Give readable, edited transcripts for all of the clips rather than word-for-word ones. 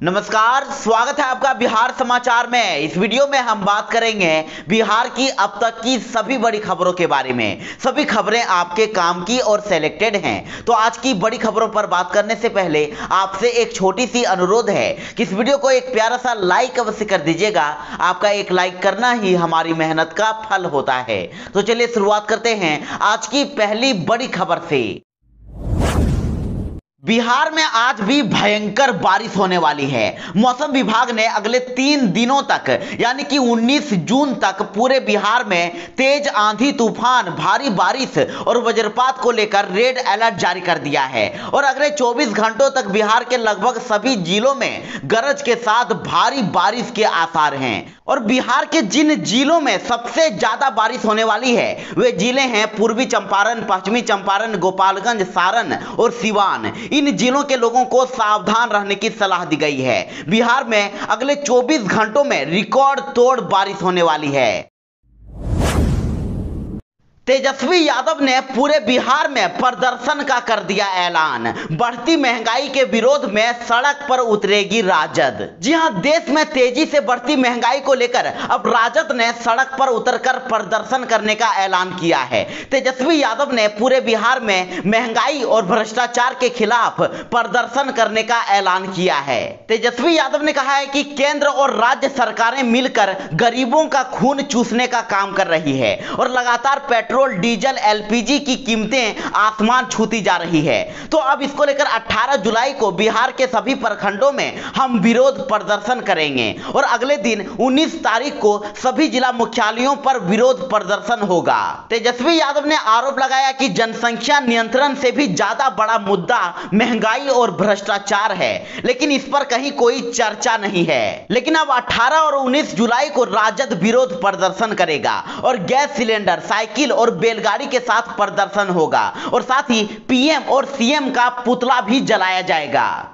नमस्कार, स्वागत है आपका बिहार समाचार में। इस वीडियो में हम बात करेंगे बिहार की अब तक की सभी बड़ी खबरों के बारे में। सभी खबरें आपके काम की और सेलेक्टेड हैं। तो आज की बड़ी खबरों पर बात करने से पहले आपसे एक छोटी सी अनुरोध है कि इस वीडियो को एक प्यारा सा लाइक अवश्य कर दीजिएगा। आपका एक लाइक करना ही हमारी मेहनत का फल होता है। तो चलिए शुरुआत करते हैं आज की पहली बड़ी खबर से। बिहार में आज भी भयंकर बारिश होने वाली है। मौसम विभाग ने अगले 3 दिनों तक यानी कि 19 जून तक पूरे बिहार में तेज आंधी, तूफान, भारी बारिश और वज्रपात को लेकर रेड अलर्ट जारी कर दिया है। और अगले 24 घंटों तक बिहार के लगभग सभी जिलों में गरज के साथ भारी बारिश के आसार हैं। और बिहार के जिन जिलों में सबसे ज्यादा बारिश होने वाली है वे जिले हैं पूर्वी चंपारण, पश्चिमी चंपारण, गोपालगंज, सारण और सिवान। इन जिलों के लोगों को सावधान रहने की सलाह दी गई है। बिहार में अगले 24 घंटों में रिकॉर्ड तोड़ बारिश होने वाली है। तेजस्वी यादव ने पूरे बिहार में प्रदर्शन का कर दिया ऐलान। बढ़ती महंगाई के विरोध में सड़क पर उतरेगी राजद। जी हां, देश में तेजी से बढ़ती महंगाई को लेकर अब राजद ने सड़क पर उतरकर प्रदर्शन करने का ऐलान किया है। तेजस्वी यादव ने पूरे बिहार में महंगाई और भ्रष्टाचार के खिलाफ प्रदर्शन करने का ऐलान किया है। तेजस्वी यादव ने कहा है कि केंद्र और राज्य सरकारें मिलकर गरीबों का खून चूसने का काम कर रही है और लगातार पेट्रोल, डीजल, एलपीजी की कीमतें आसमान छूती जा रही है। तो अब इसको लेकर 18 जुलाई को बिहार के सभी प्रखंडों में हम विरोध प्रदर्शन करेंगे और अगले दिन 19 तारीख को सभी जिला मुख्यालयों पर विरोध प्रदर्शन होगा। तेजस्वी यादव ने आरोप लगाया कि जनसंख्या नियंत्रण से भी ज्यादा बड़ा मुद्दा महंगाई और भ्रष्टाचार है, लेकिन इस पर कहीं कोई चर्चा नहीं है। लेकिन अब 18 और 19 जुलाई को राजद विरोध प्रदर्शन करेगा और गैस सिलेंडर, साइकिल और बैलगाड़ी के साथ प्रदर्शन होगा और साथ ही पीएम और सीएम का पुतला भी जलाया जाएगा।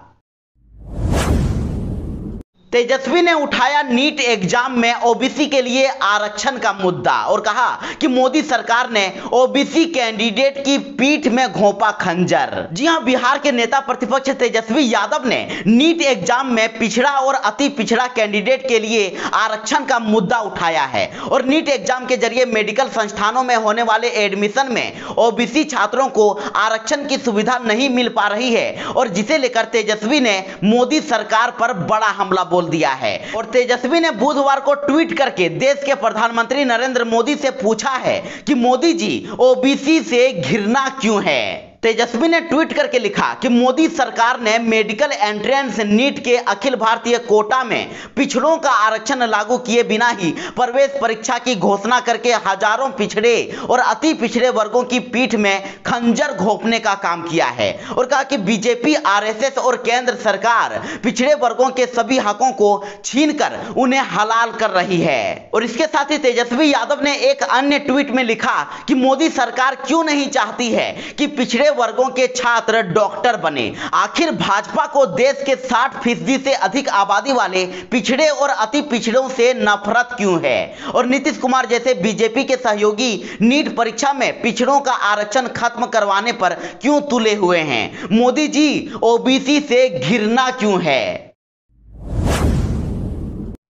तेजस्वी ने उठाया नीट एग्जाम में ओबीसी के लिए आरक्षण का मुद्दा और कहा कि मोदी सरकार ने ओबीसी कैंडिडेट की पीठ में घोंपा खंजर। जी हां, बिहार के नेता प्रतिपक्ष तेजस्वी यादव ने नीट एग्जाम में पिछड़ा और अति पिछड़ा कैंडिडेट के लिए आरक्षण का मुद्दा उठाया है और नीट एग्जाम के जरिए मेडिकल संस्थानों में होने वाले एडमिशन में ओबीसी छात्रों को आरक्षण की सुविधा नहीं मिल पा रही है और जिसे लेकर तेजस्वी ने मोदी सरकार पर बड़ा हमला बोल दिया है। और तेजस्वी ने बुधवार को ट्वीट करके देश के प्रधानमंत्री नरेंद्र मोदी से पूछा है कि मोदी जी, ओबीसी से घृणा क्यों है। तेजस्वी ने ट्वीट करके लिखा कि मोदी सरकार ने मेडिकल एंट्रेंस नीट के अखिल भारतीय कोटा में पिछड़ों का आरक्षण लागू किए बिना ही प्रवेश परीक्षा की घोषणा करके हजारों पिछड़े और अति पिछड़े वर्गों की पीठ में खंजर घोंपने का काम किया है और कहा कि बीजेपी, आरएसएस और केंद्र सरकार पिछड़े वर्गों के सभी हकों को छीनकर उन्हें हलाल कर रही है। और इसके साथ ही तेजस्वी यादव ने एक अन्य ट्वीट में लिखा कि मोदी सरकार क्यों नहीं चाहती है कि पिछड़े वर्गों के छात्र डॉक्टर बने। आखिर भाजपा को देश के 60% से अधिक आबादी वाले पिछड़े और अति पिछड़ों से नफरत क्यों है। और नीतीश कुमार जैसे बीजेपी के सहयोगी नीट परीक्षा में पिछड़ों का आरक्षण खत्म करवाने पर क्यों तुले हुए हैं। मोदी जी, ओबीसी से घृणा क्यों है।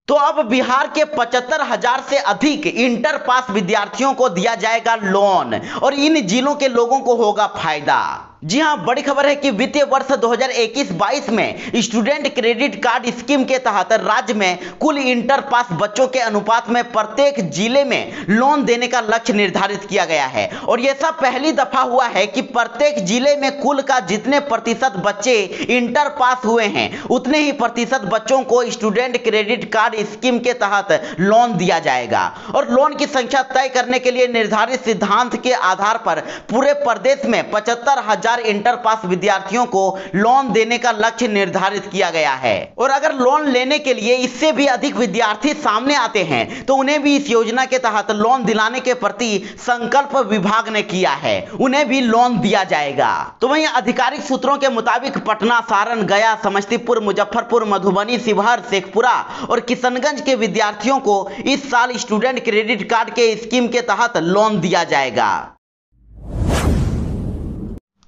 तो अब बिहार के 75,000 से अधिक इंटर पास विद्यार्थियों को दिया जाएगा लोन और इन जिलों के लोगों को होगा फायदा। जी हां, बड़ी खबर है कि वित्तीय वर्ष 2021-22 में स्टूडेंट क्रेडिट कार्ड स्कीम के तहत राज्य में कुल इंटर पास बच्चों के अनुपात में प्रत्येक जिले में लोन देने का लक्ष्य निर्धारित किया गया है। और यह सब पहली दफा हुआ है कि प्रत्येक जिले में कुल का जितने प्रतिशत बच्चे इंटर पास हुए हैं उतने ही प्रतिशत बच्चों को स्टूडेंट क्रेडिट कार्ड स्कीम के तहत लोन दिया जाएगा। और लोन की संख्या तय करने के लिए निर्धारित सिद्धांत के आधार पर पूरे प्रदेश में 75,000 इंटर पास विद्यार्थियों को लोन देने का लक्ष्य निर्धारित किया गया है। और अगर लोन लेने के लिए इससे भी अधिक विद्यार्थी सामने आते हैं तो उन्हें भी इस योजना के तहत लोन दिलाने के प्रति संकल्प विभाग ने किया है, उन्हें भी लोन दिया जाएगा। तो वहीं आधिकारिक सूत्रों के मुताबिक पटना, सारण, गया, समस्तीपुर, मुजफ्फरपुर, मधुबनी, शिवहर, शेखपुरा और किशनगंज के विद्यार्थियों को इस साल स्टूडेंट क्रेडिट कार्ड के स्कीम के तहत लोन दिया जाएगा।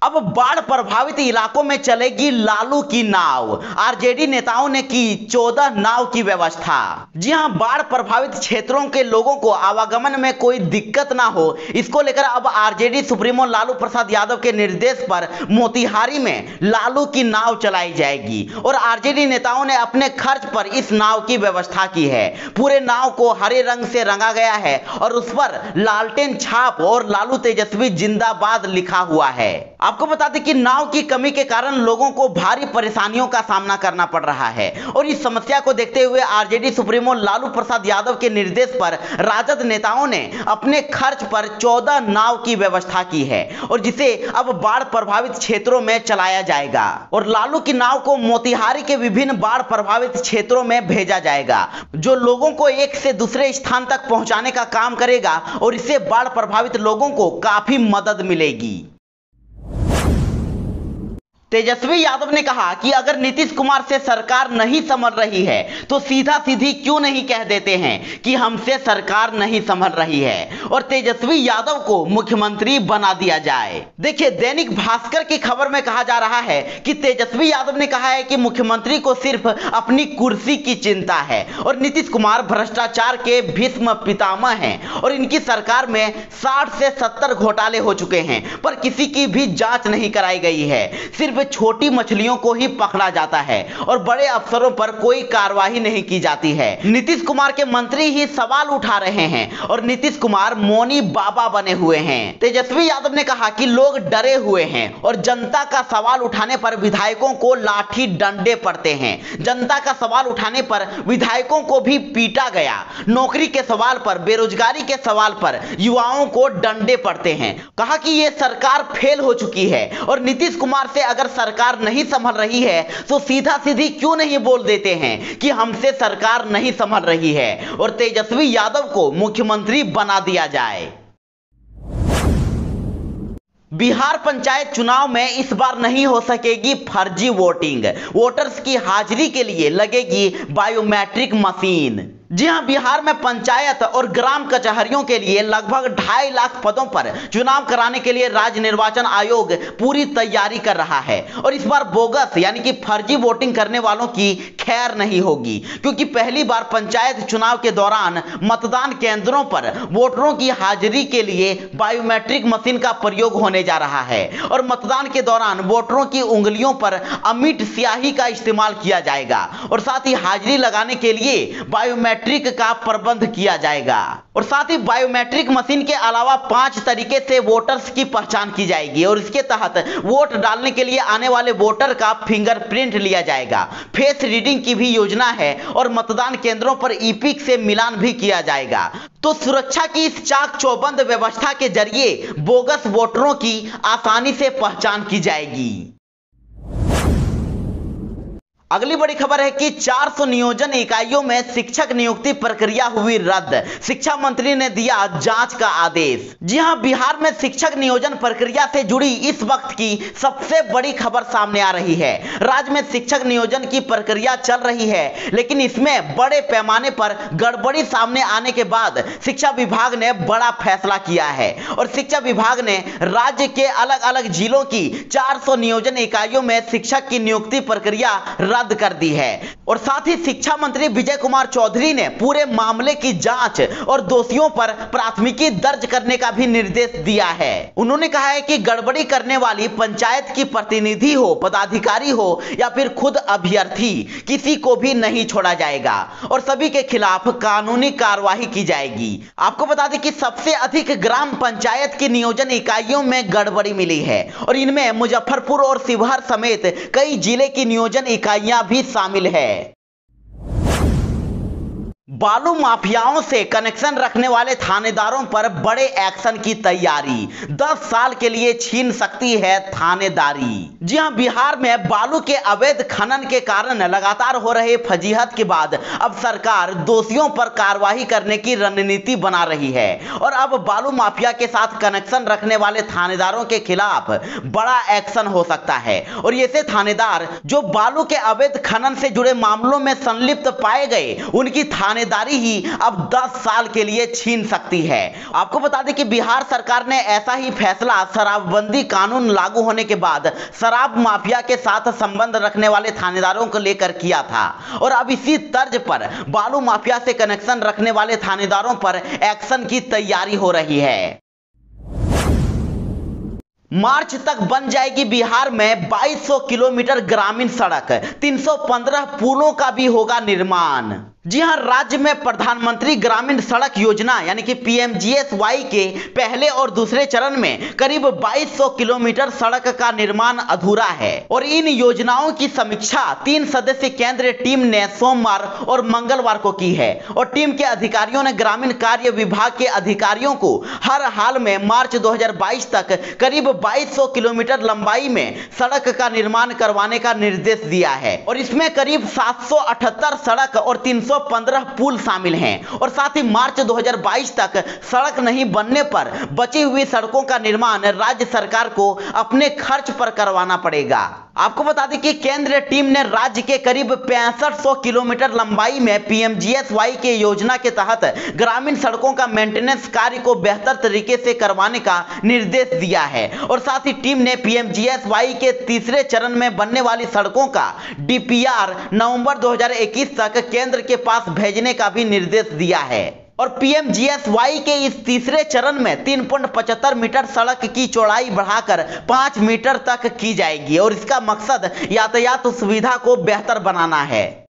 अब बाढ़ प्रभावित इलाकों में चलेगी लालू की नाव। आरजेडी नेताओं ने की 14 नाव की व्यवस्था। जी हां, बाढ़ प्रभावित क्षेत्रों के लोगों को आवागमन में कोई दिक्कत ना हो, इसको लेकर अब आरजेडी सुप्रीमो लालू प्रसाद यादव के निर्देश पर मोतिहारी में लालू की नाव चलाई जाएगी और आरजेडी नेताओं ने अपने खर्च पर इस नाव की व्यवस्था की है। पूरे नाव को हरे रंग से रंगा गया है और उस पर लालटेन छाप और लालू तेजस्वी जिंदाबाद लिखा हुआ है। आपको बता दें कि नाव की कमी के कारण लोगों को भारी परेशानियों का सामना करना पड़ रहा है और इस समस्या को देखते हुए आरजेडी सुप्रीमो लालू प्रसाद यादव के निर्देश पर राजद नेताओं ने अपने खर्च पर 14 नाव की व्यवस्था की है और जिसे अब बाढ़ प्रभावित क्षेत्रों में चलाया जाएगा और लालू की नाव को मोतिहारी के विभिन्न बाढ़ प्रभावित क्षेत्रों में भेजा जाएगा, जो लोगों को एक से दूसरे स्थान तक पहुंचाने का काम करेगा और इससे बाढ़ प्रभावित लोगों को काफी मदद मिलेगी। तेजस्वी यादव ने कहा कि अगर नीतीश कुमार से सरकार नहीं संभल रही है तो सीधा सीधी क्यों नहीं कह देते हैं कि हमसे सरकार नहीं संभल रही है और तेजस्वी यादव को मुख्यमंत्री बना दिया जाए। देखिए, दैनिक भास्कर की खबर में कहा जा रहा है कि तेजस्वी यादव ने कहा है कि मुख्यमंत्री को सिर्फ अपनी कुर्सी की चिंता है और नीतीश कुमार भ्रष्टाचार के भीष्म पितामह हैं और इनकी सरकार में 60 से 70 घोटाले हो चुके हैं पर किसी की भी जांच नहीं कराई गई है। सिर्फ छोटी मछलियों को ही पकड़ा जाता है और बड़े अफसरों पर कोई कार्रवाई नहीं की जाती है। नीतीश कुमार के मंत्री ही सवाल उठा रहे हैं और नीतीश कुमार मौनी बाबा बने हुए हैं। तेजस्वी यादव ने कहा कि लोग डरे हुए हैं और जनता का सवाल उठाने पर विधायकों को लाठी डंडे पड़ते हैं। जनता का सवाल उठाने पर विधायकों को भी पीटा गया। नौकरी के सवाल पर, बेरोजगारी के सवाल पर युवाओं को डंडे पड़ते हैं। कहा कि यह सरकार फेल हो चुकी है और नीतीश कुमार से अगर सरकार नहीं संभल रही है तो सीधा सीधी क्यों नहीं बोल देते हैं कि हमसे सरकार नहीं संभल रही है और तेजस्वी यादव को मुख्यमंत्री बना दिया जाए। बिहार पंचायत चुनाव में इस बार नहीं हो सकेगी फर्जी वोटिंग। वोटर्स की हाजिरी के लिए लगेगी बायोमेट्रिक मशीन। जी हां, बिहार में पंचायत और ग्राम कचहरियों के लिए लगभग 2.5 लाख पदों पर चुनाव कराने के लिए राज्य निर्वाचन आयोग पूरी तैयारी कर रहा है और इस बार बोगस यानी कि फर्जी वोटिंग करने वालों की खैर नहीं होगी, क्योंकि पहली बार पंचायत चुनाव के दौरान मतदान केंद्रों पर वोटरों की हाजिरी के लिए बायोमेट्रिक मशीन का प्रयोग होने जा रहा है और मतदान के दौरान वोटरों की उंगलियों पर अमिट स्याही का इस्तेमाल किया जाएगा और साथ ही हाजिरी लगाने के लिए बायोमेट्रिक का प्रबंध किया जाएगा और साथ ही बायोमेट्रिक मशीन के अलावा 5 तरीके से वोटर्स की पहचान की जाएगी और इसके तहत वोट डालने के लिए आने वाले वोटर का फिंगरप्रिंट लिया जाएगा। फेस रीडिंग की भी योजना है और मतदान केंद्रों पर ईपिक से मिलान भी किया जाएगा। तो सुरक्षा की इस चाक चौबंद व्यवस्था के जरिए बोगस वोटरों की आसानी से पहचान की जाएगी। अगली बड़ी खबर है कि 400 नियोजन इकाइयों में शिक्षक नियुक्ति प्रक्रिया हुई रद्द। शिक्षा मंत्री ने दिया जांच का आदेश। जी हां, बिहार में शिक्षक नियोजन प्रक्रिया से जुड़ी इस वक्त की सबसे बड़ी खबर सामने आ रही है। राज्य में शिक्षक नियोजन की प्रक्रिया चल रही है, लेकिन इसमें बड़े पैमाने पर गड़बड़ी सामने आने के बाद शिक्षा विभाग ने बड़ा फैसला किया है और शिक्षा विभाग ने राज्य के अलग अलग जिलों की 400 नियोजन इकाइयों में शिक्षक की नियुक्ति प्रक्रिया रद्द कर दी है और साथ ही शिक्षा मंत्री विजय कुमार चौधरी ने पूरे मामले की जांच और दोषियों पर प्राथमिकी दर्ज करने का भी निर्देश दिया है। उन्होंने कहा है कि गड़बड़ी करने वाली पंचायत की प्रतिनिधि हो, पदाधिकारी हो या फिर खुद अभ्यर्थी, किसी को भी नहीं छोड़ा जाएगा और सभी के खिलाफ कानूनी कार्रवाई की जाएगी। आपको बता दें कि सबसे अधिक ग्राम पंचायत की नियोजन इकाइयों में गड़बड़ी मिली है और इनमें मुजफ्फरपुर और शिवहर समेत कई जिले की नियोजन इकाइयां भी शामिल है। बालू माफियाओं से कनेक्शन रखने वाले थानेदारों पर बड़े एक्शन की तैयारी। 10 साल के लिए छीन सकती है थानेदारी। जी हां, बिहार में बालू के अवैध खनन के कारण लगातार हो रहे फजीहत के बाद अब सरकार दोषियों पर कार्रवाई करने की रणनीति बना रही है और अब बालू माफिया के साथ कनेक्शन रखने वाले थानेदारों के खिलाफ बड़ा एक्शन हो सकता है और ऐसे थानेदार जो बालू के अवैध खनन से जुड़े मामलों में संलिप्त पाए गए, उनकी थानेदार थानेदारी ही अब 10 साल के लिए छीन सकती है। आपको बता दें कि बिहार सरकार ने ऐसा ही फैसला शराबबंदी कानून लागू होने के बाद शराब माफिया के साथ संबंध रखने वाले थानेदारों को लेकर किया था और अब इसी तर्ज पर बालू माफिया से कनेक्शन रखने वाले थानेदारों पर एक्शन की तैयारी हो रही है। मार्च तक बन जाएगी बिहार में 2200 किलोमीटर ग्रामीण सड़क, 315 पुलों का भी होगा निर्माण। जी हां, राज्य में प्रधानमंत्री ग्रामीण सड़क योजना यानी कि PMGSY के पहले और दूसरे चरण में करीब 2200 किलोमीटर सड़क का निर्माण अधूरा है और इन योजनाओं की समीक्षा 3 सदस्यीय केंद्रीय टीम ने सोमवार और मंगलवार को की है और टीम के अधिकारियों ने ग्रामीण कार्य विभाग के अधिकारियों को हर हाल में मार्च 2022 तक करीब 2200 किलोमीटर लंबाई में सड़क का निर्माण करवाने का निर्देश दिया है और इसमें करीब 778 सड़क और 315 पुल शामिल हैं और साथ ही मार्च 2022 तक सड़क नहीं बनने पर बची हुई सड़कों का निर्माण राज्य सरकार को अपने खर्च पर करवाना पड़ेगा। आपको बता दें कि केंद्रीय टीम ने राज्य के करीब 6500 किलोमीटर लंबाई में PMGSY के योजना के तहत ग्रामीण सड़कों का मेंटेनेंस कार्य को बेहतर तरीके से करवाने का निर्देश दिया है और साथ ही टीम ने PMGSY के तीसरे चरण में बनने वाली सड़कों का DPR नवंबर 2021 तक केंद्र के पास भेजने का भी निर्देश दिया है और PMGSY के इस तीसरे चरण में 3.75 मीटर सड़क की चौड़ाई बढ़ाकर 5 मीटर तक की जाएगी और इसका मकसद यातायात सुविधा को बेहतर बनाना है।